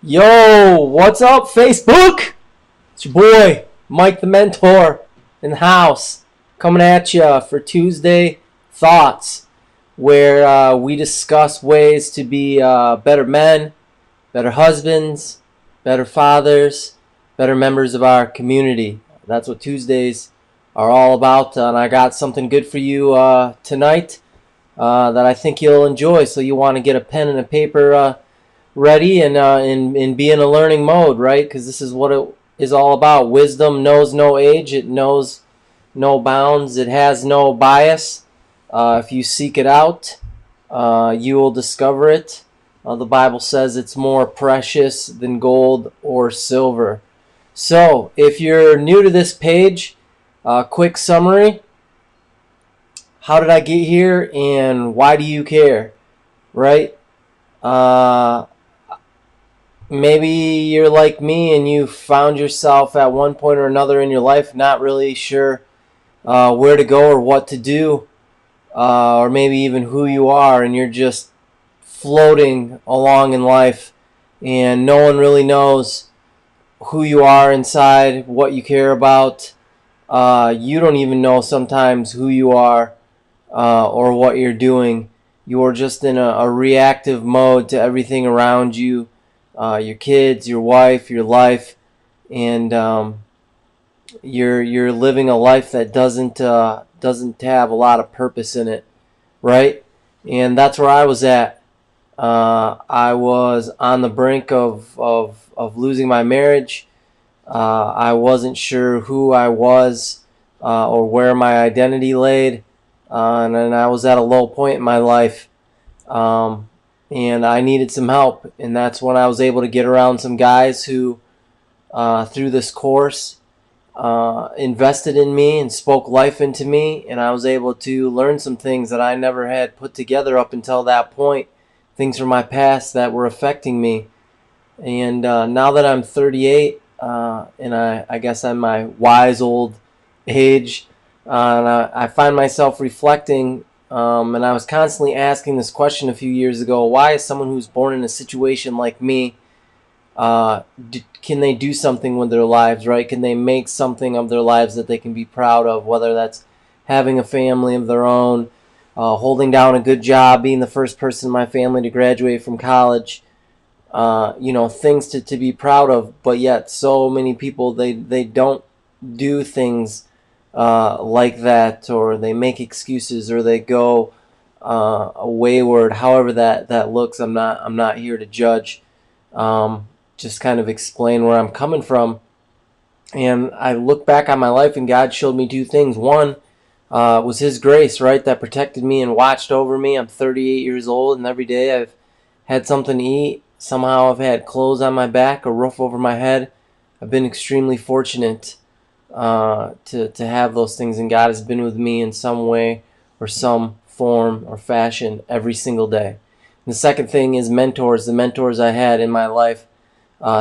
Yo, what's up, Facebook? It's your boy, Mike the Mentor, in the house, coming at you for Tuesday Thoughts, where we discuss ways to be better men, better husbands, better fathers, better members of our community. That's what Tuesdays are all about, and I got something good for you tonight that I think you'll enjoy. So you want to get a pen and a paper ready and be in a learning mode, right? Because this is what it is all about. Wisdom knows no age. It knows no bounds. It has no bias. If you seek it out, you will discover it. The Bible says it's more precious than gold or silver. So, if you're new to this page, quick summary. How did I get here and why do you care? Right? Uh, Maybe you're like me and you found yourself at one point or another in your life not really sure where to go or what to do, or maybe even who you are, and you're just floating along in life and no one really knows who you are inside, what you care about. You don't even know sometimes who you are or what you're doing. You're just in a reactive mode to everything around you, your kids, your wife, your life, and you're living a life that doesn't have a lot of purpose in it, right? And that's where I was at. I was on the brink of losing my marriage. I wasn't sure who I was or where my identity laid, and I was at a low point in my life. Um, and I needed some help, and that's when I was able to get around some guys who, through this course, invested in me and spoke life into me, and I was able to learn some things that I never had put together up until that point, things from my past that were affecting me. And now that I'm 38, and I guess I'm my wise old age, and I find myself reflecting, and I was constantly asking this question a few years ago: why is someone who's born in a situation like me, can they do something with their lives, right? Can they make something of their lives that they can be proud of, whether that's having a family of their own, holding down a good job, being the first person in my family to graduate from college, things to be proud of, but yet so many people, they don't do things like that, or they make excuses, or they go wayward, however that looks. I'm not here to judge, just kind of explain where I'm coming from. And I look back on my life, and God showed me two things. One was His grace, right, that protected me and watched over me. I'm 38 years old, and every day I've had something to eat. Somehow I've had clothes on my back, a roof over my head. I've been extremely fortunate to have those things, and God has been with me in some way or some form or fashion every single day. And the second thing is mentors, the mentors I had in my life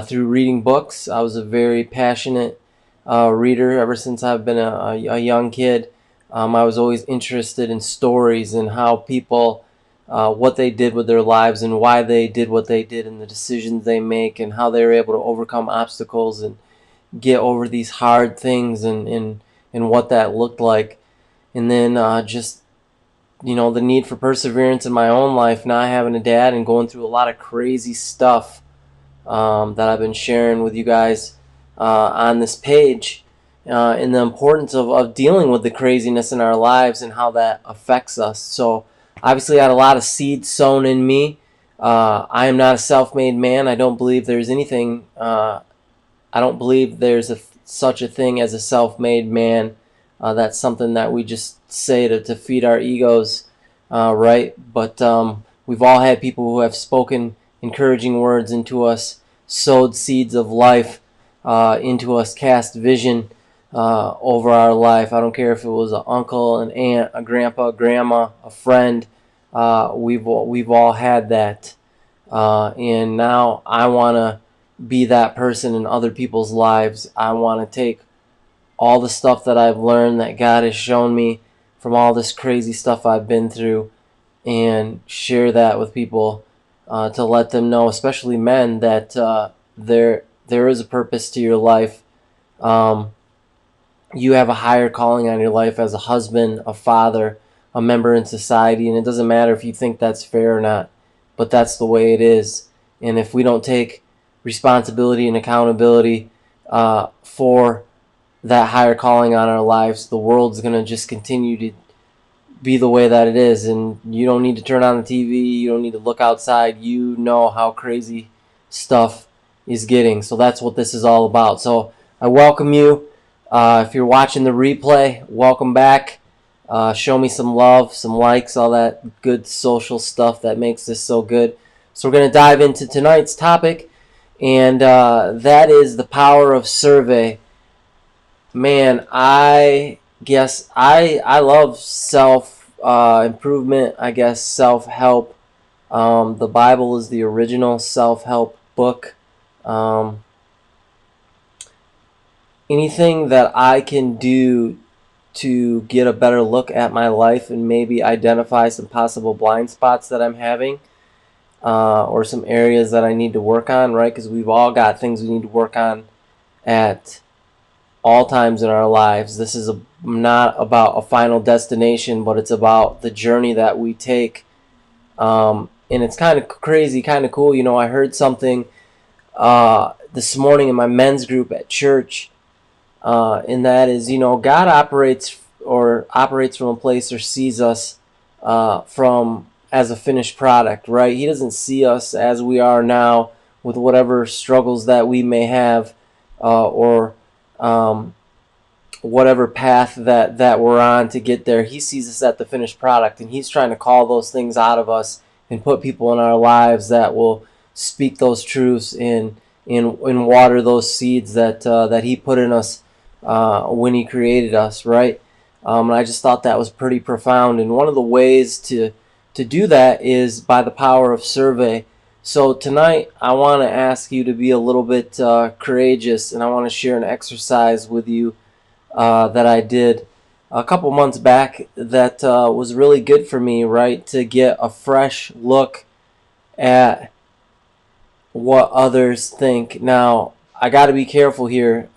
through reading books. I was a very passionate reader ever since I've been a young kid. I was always interested in stories and how people, what they did with their lives and why they did what they did and the decisions they make and how they were able to overcome obstacles and get over these hard things and what that looked like. And then just, the need for perseverance in my own life, not having a dad and going through a lot of crazy stuff that I've been sharing with you guys on this page, and the importance of dealing with the craziness in our lives and how that affects us. So obviously I had a lot of seeds sown in me. I am not a self-made man. I don't believe there's anything, I don't believe there's such a thing as a self-made man. That's something that we just say to feed our egos, right? But we've all had people who have spoken encouraging words into us, sowed seeds of life into us, cast vision over our life. I don't care if it was an uncle, an aunt, a grandpa, a grandma, a friend. We've all had that, and now I want to be that person in other people's lives. I want to take all the stuff that I've learned, that God has shown me from all this crazy stuff I've been through, and share that with people to let them know, especially men, that there is a purpose to your life. Um, you have a higher calling on your life as a husband, a father, a member in society, and it doesn't matter if you think that's fair or not, but that's the way it is. And if we don't take responsibility and accountability for that higher calling on our lives, the world's going to just continue to be the way that it is. And you don't need to turn on the TV, you don't need to look outside. You know how crazy stuff is getting. So that's what this is all about. So I welcome you. If you're watching the replay, welcome back. Show me some love, some likes, all that good social stuff that makes this so good. So we're going to dive into tonight's topic, and that is the power of survey. Man, I guess I love self improvement. I guess self help. The Bible is the original self help book. Anything that I can do to get a better look at my life and maybe identify some possible blind spots that I'm having, or some areas that I need to work on, right? Because we've all got things we need to work on at all times in our lives. This is not about a final destination, but it's about the journey that we take. And it's kind of crazy, kind of cool. You know, I heard something this morning in my men's group at church, and that is, you know, God operates from a place, or sees us from as a finished product, right? He doesn't see us as we are now with whatever struggles that we may have, or whatever path that we're on to get there. He sees us at the finished product, and he's trying to call those things out of us and put people in our lives that will speak those truths and water those seeds that he put in us when he created us, right? And I just thought that was pretty profound. And one of the ways to do that is by the power of survey. So tonight I want to ask you to be a little bit courageous, and I want to share an exercise with you that I did a couple months back that was really good for me, right? To get a fresh look at what others think. Now, I got to be careful here,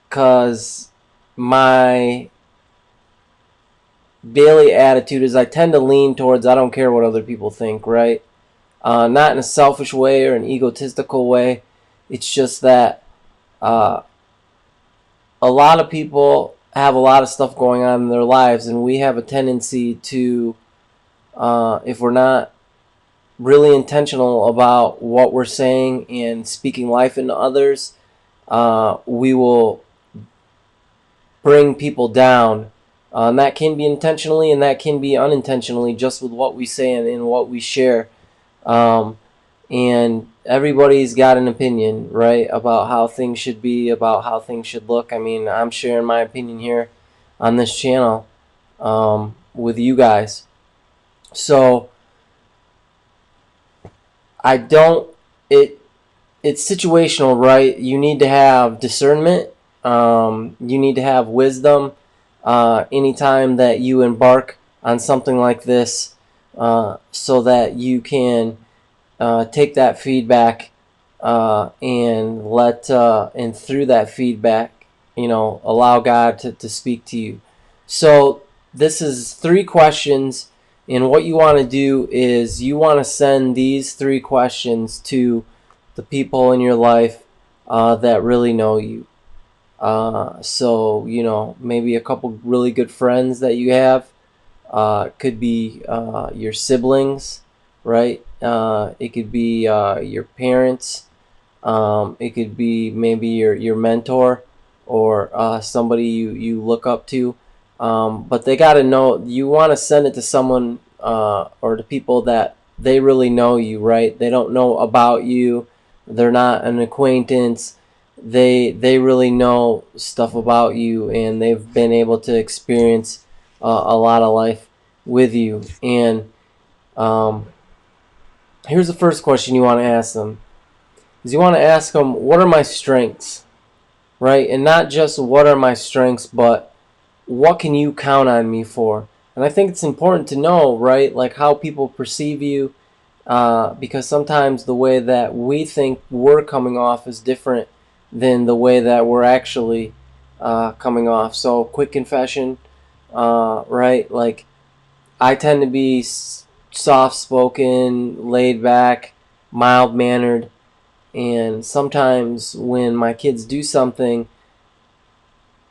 because my daily attitude is I tend to lean towards I don't care what other people think, right? Not in a selfish way or an egotistical way. It's just that a lot of people have a lot of stuff going on in their lives, and we have a tendency to, if we're not really intentional about what we're saying and speaking life into others, we will bring people down. And that can be intentionally, and that can be unintentionally, just with what we say and what we share. And everybody's got an opinion, right, about how things should be, about how things should look. I mean, I'm sharing my opinion here on this channel with you guys. So it's situational, right? You need to have discernment. You need to have wisdom anytime that you embark on something like this, so that you can take that feedback and and through that feedback, you know, allow God to speak to you. So this is 3 questions, and what you want to do is you want to send these 3 questions to the people in your life that really know you. So, you know, maybe a couple really good friends that you have. Could be your siblings, right? It could be your parents. It could be maybe your mentor, or somebody you look up to. But they got to know. You want to send it to someone or to people that they really know you, right? They don't know about you. They're not an acquaintance. They really know stuff about you, and they've been able to experience a lot of life with you. And here's the first question you want to ask them. Is you want to ask them, what are my strengths? Right? And not just what are my strengths, but what can you count on me for? And I think it's important to know, right, like how people perceive you because sometimes the way that we think we're coming off is different than the way that we're actually coming off. So, quick confession, right? Like, I tend to be soft spoken, laid back, mild mannered, and sometimes when my kids do something,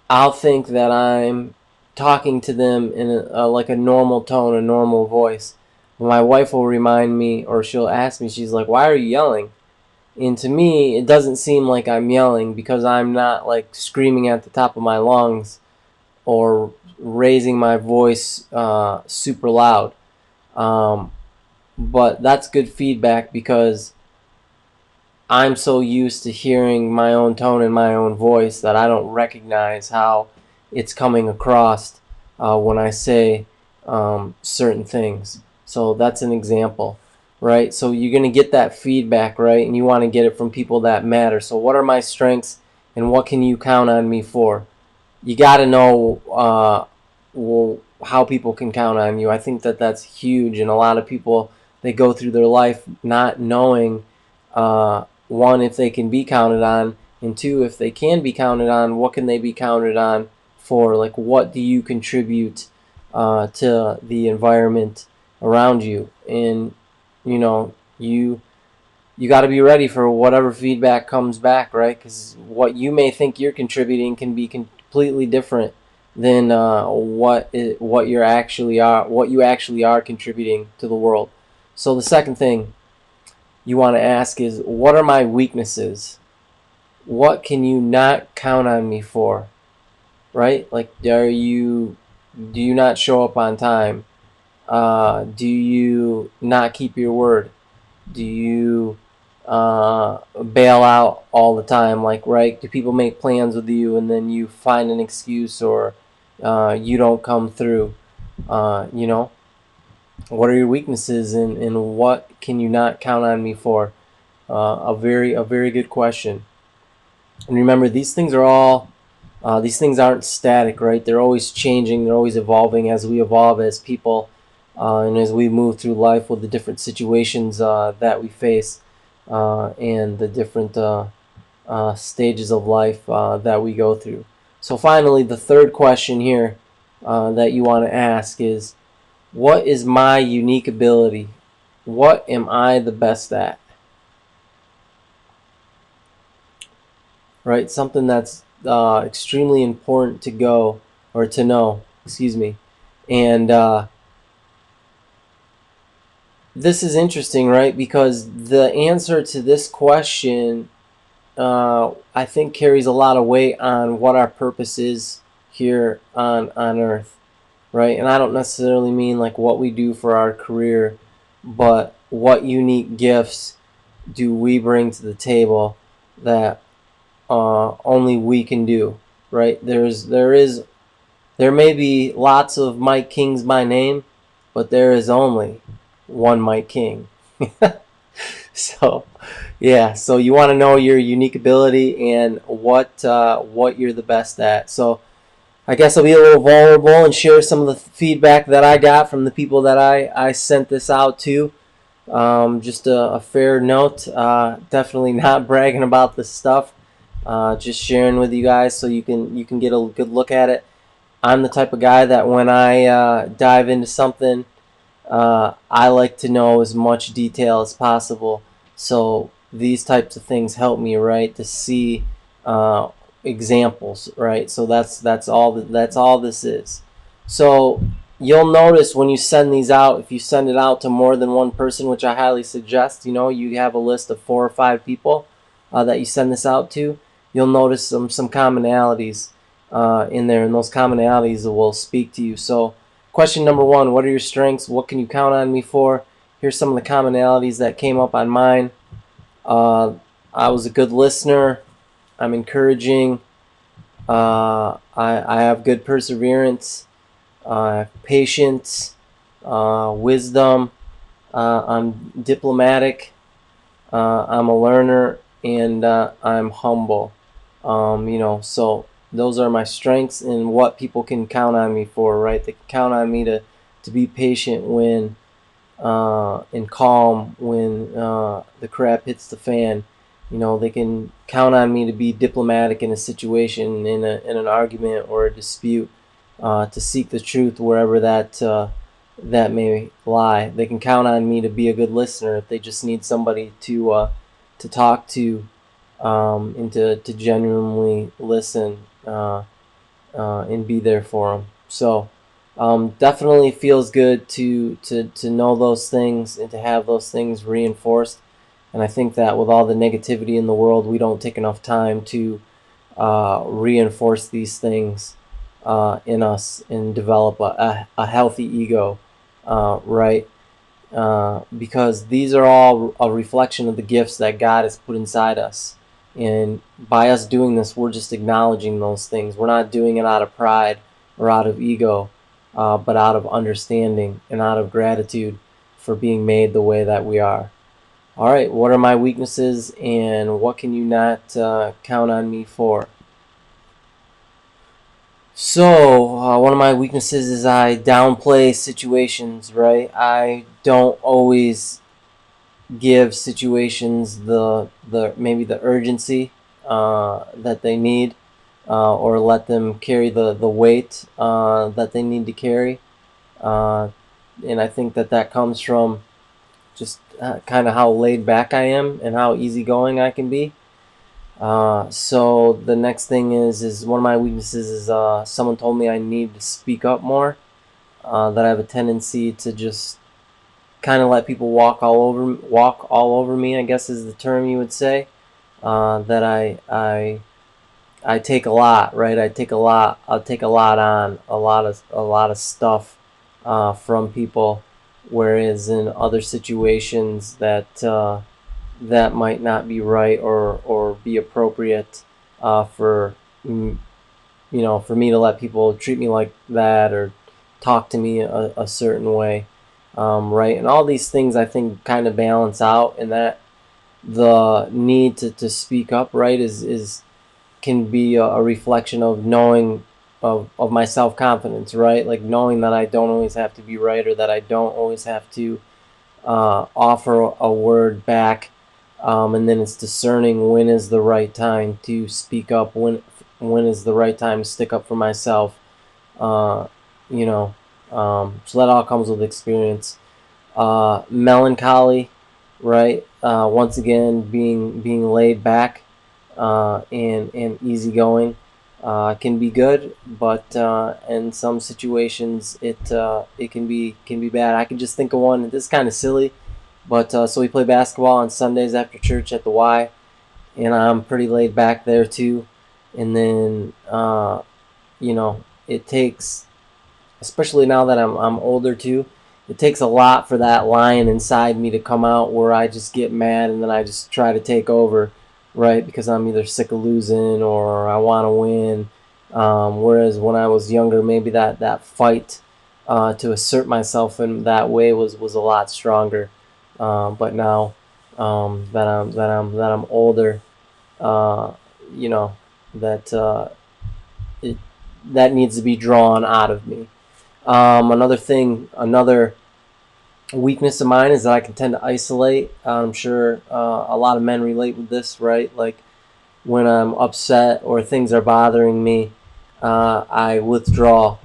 I'll think that I'm talking to them in like a normal tone, a normal voice. My wife will remind me, or she'll ask me, she's like, "Why are you yelling?" And to me, it doesn't seem like I'm yelling because I'm not like screaming at the top of my lungs or raising my voice super loud. Um, but that's good feedback because I'm so used to hearing my own tone and my own voice that I don't recognize how it's coming across when I say certain things. So that's an example, right? So you're going to get that feedback, right? And you want to get it from people that matter. So, what are my strengths and what can you count on me for? You got to know well, how people can count on you. I think that that's huge. And a lot of people, they go through their life not knowing. One, if they can be counted on, and two, if they can be counted on, what can they be counted on for? Like, what do you contribute to the environment around you? And you know, you got to be ready for whatever feedback comes back, right? Because what you may think you're contributing can be completely different than what you actually are contributing to the world. So the second thing you want to ask is, what are my weaknesses? What can you not count on me for? Right? Like, do you not show up on time? Do you not keep your word? Do you bail out all the time? Like, right? Do people make plans with you and then you find an excuse, or you don't come through? You know, what are your weaknesses, and what can you not count on me for? A very good question. And remember, these things aren't static, right? They're always changing. They're always evolving as we evolve as people, and as we move through life with the different situations that we face, and the different stages of life that we go through. So finally, the third question here that you want to ask is, what is my unique ability? What am I the best at? Right? Something that's extremely important to go or to know. Excuse me. And this is interesting, right? Because the answer to this question, I think, carries a lot of weight on what our purpose is here on Earth, right? And I don't necessarily mean like what we do for our career, but what unique gifts do we bring to the table that only we can do, right? There may be lots of Mike Kings by name, but there is only one Mike King. So, yeah. So you want to know your unique ability and what you're the best at. So I guess I'll be a little vulnerable and share some of the feedback that I got from the people that I sent this out to. Just a fair note. Definitely not bragging about this stuff. Just sharing with you guys so you can get a good look at it. I'm the type of guy that when I dive into something, I like to know as much detail as possible. So these types of things help me, right, to see uh, examples, right? So that's all this is. So you'll notice when you send these out, if you send it out to more than one person, which I highly suggest, you have a list of 4 or 5 people that you send this out to, you'll notice some commonalities in there, and those commonalities will speak to you. So question number 1, what are your strengths? What can you count on me for? Here's some of the commonalities that came up on mine. I was a good listener. I'm encouraging. I have good perseverance, patience, wisdom. I'm diplomatic. I'm a learner, and I'm humble. So those are my strengths and what people can count on me for, right? They can count on me to be patient when and calm when the crap hits the fan. They can count on me to be diplomatic in a situation, in an argument or a dispute, to seek the truth wherever that may lie. They can count on me to be a good listener if they just need somebody to talk to, and to genuinely listen, and be there for them. So definitely feels good to know those things and to have those things reinforced. And I think that with all the negativity in the world, we don't take enough time to reinforce these things in us and develop a healthy ego, right? Because these are all a reflection of the gifts that God has put inside us. And by us doing this, we're just acknowledging those things. We're not doing it out of pride or out of ego, but out of understanding and out of gratitude for being made the way that we are. All right, what are my weaknesses and what can you not count on me for? So, one of my weaknesses is I downplay situations, right? I don't always give situations the maybe the urgency that they need, or let them carry the weight that they need to carry. Uh, and I think that comes from just kind of how laid back I am and how easygoing I can be. So the next thing is one of my weaknesses is someone told me I need to speak up more. That I have a tendency to just kind of let people walk all over me, I guess is the term you would say. That I take a lot, right? I'll take a lot on a lot of stuff from people, whereas in other situations that might not be right or be appropriate for for me to let people treat me like that or talk to me a certain way, right? And all these things I think kind of balance out, and that the need to speak up, right, is can be a reflection of knowing of my self-confidence, right? Like knowing that I don't always have to be right, or that I don't always have to offer a word back, and then it's discerning when is the right time to speak up, when is the right time to stick up for myself, uh, you know. So that all comes with experience. Melancholy, right? Once again, being laid back and easygoing can be good, but in some situations it can be bad. I can just think of one. This is kind of silly, but so we play basketball on Sundays after church at the Y, and I'm pretty laid back there too. And then it takes, especially now that I'm older too, it takes a lot for that lion inside me to come out, where I just get mad and then I just try to take over, right? Because I'm either sick of losing or I want to win. Whereas when I was younger, maybe that fight to assert myself in that way was a lot stronger. But now that I'm older, uh, you know that it that needs to be drawn out of me. Another weakness of mine is that I can tend to isolate. I'm sure a lot of men relate with this, right? Like when I'm upset or things are bothering me, I withdraw.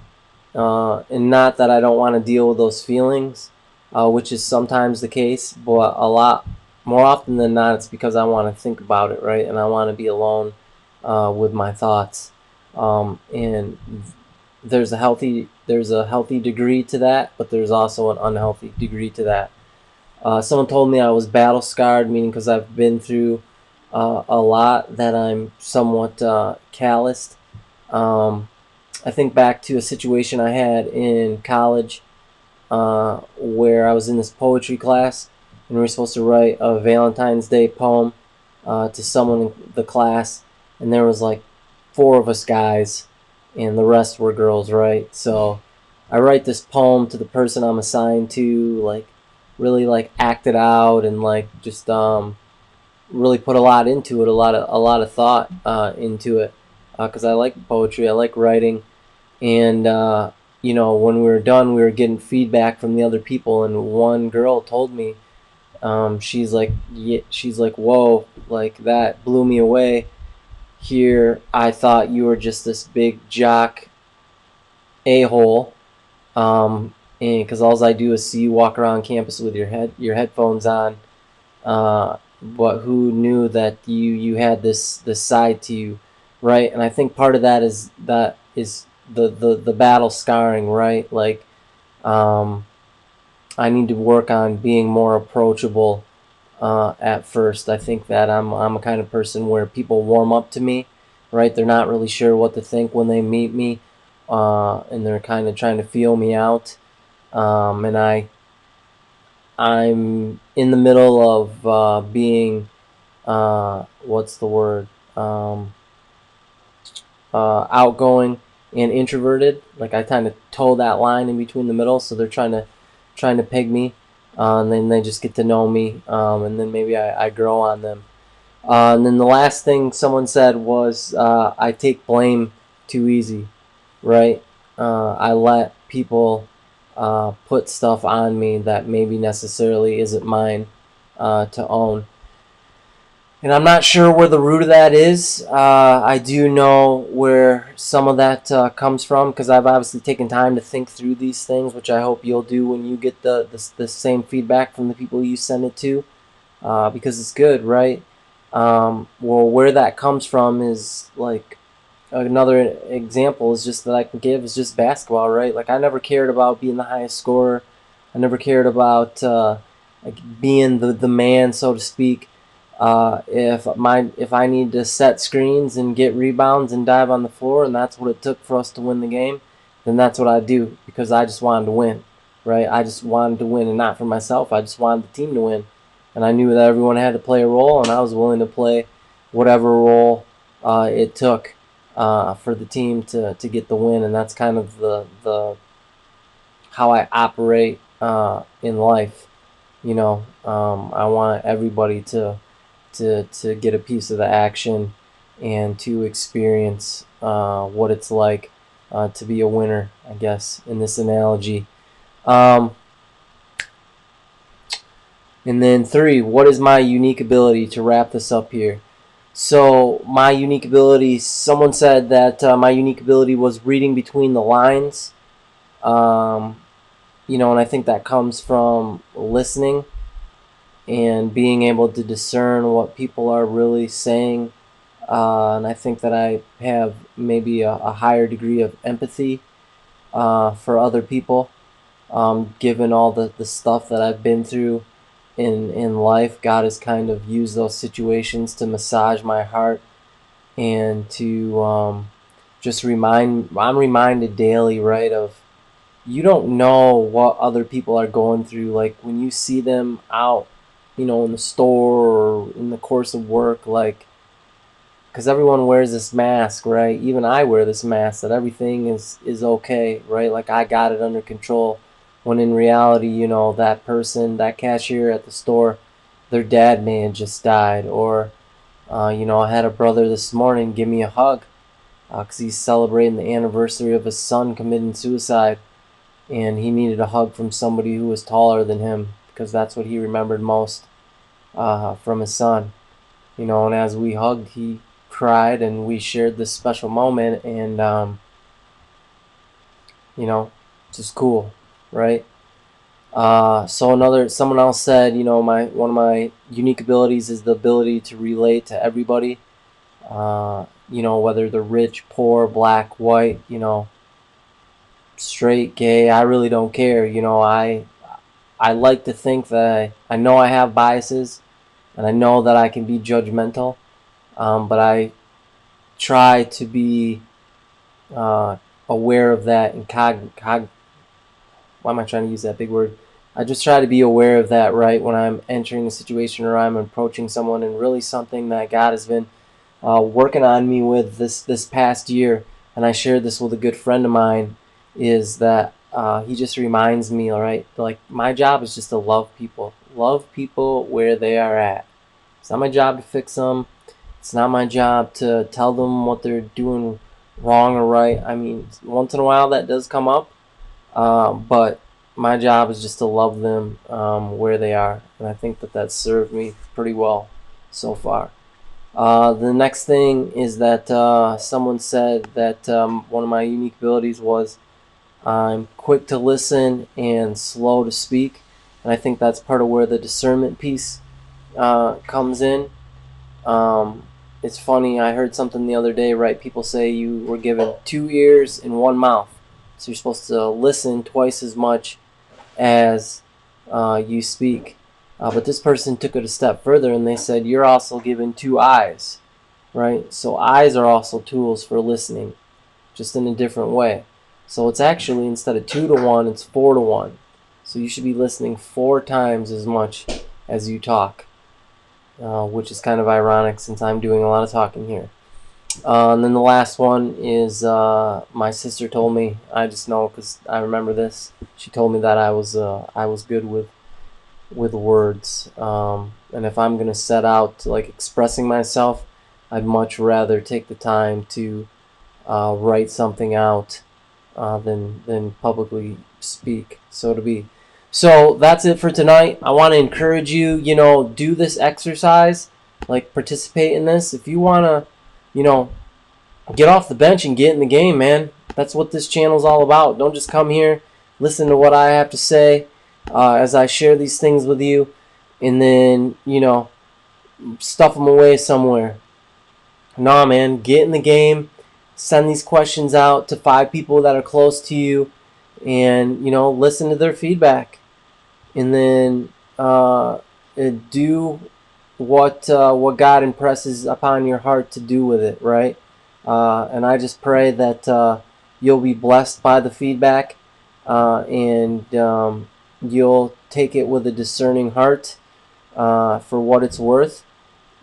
And not that I don't want to deal with those feelings, which is sometimes the case, but a lot more often than not, it's because I want to think about it, right? And I want to be alone with my thoughts. And there's a healthy degree to that, but there's also an unhealthy degree to that. Someone told me I was battle scarred, meaning because I've been through a lot, that I'm somewhat calloused. I think back to a situation I had in college, where I was in this poetry class and we were supposed to write a Valentine's Day poem to someone in the class, and there was like four of us guys, and the rest were girls, right? So I write this poem to the person I'm assigned to, like really like act it out and like just really put a lot into it, a lot of thought into it, because I like poetry, I like writing, and when we were done, we were getting feedback from the other people, and one girl told me, she's like, yeah, she's like, whoa, like that blew me away. Here, I thought you were just this big jock a hole, and because all I do is see you walk around campus with your headphones on. But who knew that you had this side to you, right? And I think part of that is the battle scarring, right? Like, um, I need to work on being more approachable. At first, I think that I'm a kind of person where people warm up to me, right? They're not really sure what to think when they meet me, and they're kind of trying to feel me out. And I'm in the middle of being what's the word? Outgoing and introverted. Like, I kind of toe that line in between the middle, so they're trying to peg me, and then they just get to know me, and then maybe I grow on them. And then the last thing someone said was, I take blame too easy, right? I let people put stuff on me that maybe necessarily isn't mine to own. And I'm not sure where the root of that is. I do know where some of that comes from, because I've obviously taken time to think through these things, which I hope you'll do when you get the same feedback from the people you send it to, because it's good, right? Well, where that comes from is like, another example is just that I can give is just basketball, right? Like, I never cared about being the highest scorer. I never cared about like being the man, so to speak. If I need to set screens and get rebounds and dive on the floor, and that's what it took for us to win the game, then that's what I do, because I just wanted to win, right? I just wanted to win, and not for myself. I just wanted the team to win, and I knew that everyone had to play a role, and I was willing to play whatever role it took for the team to get the win, and that's kind of the how I operate in life. I want everybody to get a piece of the action and to experience what it's like to be a winner, I guess, in this analogy. Um, and then 3, what is my unique ability, to wrap this up here? So, my unique ability, someone said that my unique ability was reading between the lines. Um, and I think that comes from listening and being able to discern what people are really saying. And I think that I have maybe a higher degree of empathy for other people, given all the stuff that I've been through in life. God has kind of used those situations to massage my heart and to just I'm reminded daily, right, of you don't know what other people are going through. Like, when you see them out, in the store or in the course of work, like, because everyone wears this mask, right? Even I wear this mask that everything is okay, right? Like, I got it under control, when in reality, that person, that cashier at the store, their dad may have just died. Or I had a brother this morning give me a hug because he's celebrating the anniversary of his son committing suicide, and he needed a hug from somebody who was taller than him, because that's what he remembered most from his son. And as we hugged, he cried, and we shared this special moment, and just cool, right? So someone else said, my one of my unique abilities is the ability to relate to everybody. Whether they're rich, poor, black, white, straight, gay, I really don't care. I like to think that I know I have biases, and I know that I can be judgmental, but I try to be uh, aware of that, and why am I trying to use that big word? I just try to be aware of that, right, when I'm entering a situation or I'm approaching someone. And really, something that God has been working on me with this past year, and I shared this with a good friend of mine, is that he just reminds me, all right, like, my job is just to love people where they are at. It's not my job to fix them. It's not my job to tell them what they're doing wrong or right. I mean, once in a while that does come up, But my job is just to love them where they are, and I think that that's served me pretty well so far. The next thing is that someone said that one of my unique abilities was I'm quick to listen and slow to speak, and I think that's part of where the discernment piece comes in. Um, it's funny, I heard something the other day, right? People say you were given 2 ears and 1 mouth, so you're supposed to listen twice as much as you speak. But this person took it a step further and they said you're also given 2 eyes, right? So eyes are also tools for listening, just in a different way. So it's actually, instead of 2 to 1, it's 4 to 1. So you should be listening 4 times as much as you talk, which is kind of ironic since I'm doing a lot of talking here. And then the last one is my sister told me. I just know because I remember this. She told me that I was good with words, and if I'm gonna set out to, like, expressing myself, I'd much rather take the time to write something out than publicly speak, so to be. So that's it for tonight. I want to encourage you, do this exercise, like participate in this. If you want to, you know, get off the bench and get in the game, man. That's what this channel's all about. Don't just come here, listen to what I have to say as I share these things with you, and then, stuff them away somewhere. Nah, man, get in the game. Send these questions out to 5 people that are close to you, and listen to their feedback, and then do what God impresses upon your heart to do with it, right? And I just pray that you'll be blessed by the feedback, and you'll take it with a discerning heart for what it's worth,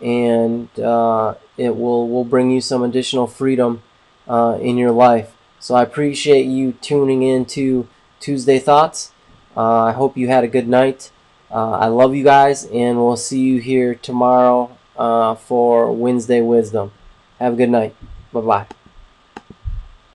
and it will bring you some additional freedom in your life. So I appreciate you tuning in to Tuesday Thoughts. I hope you had a good night. I love you guys, and we'll see you here tomorrow for Wednesday Wisdom. Have a good night. Bye-bye.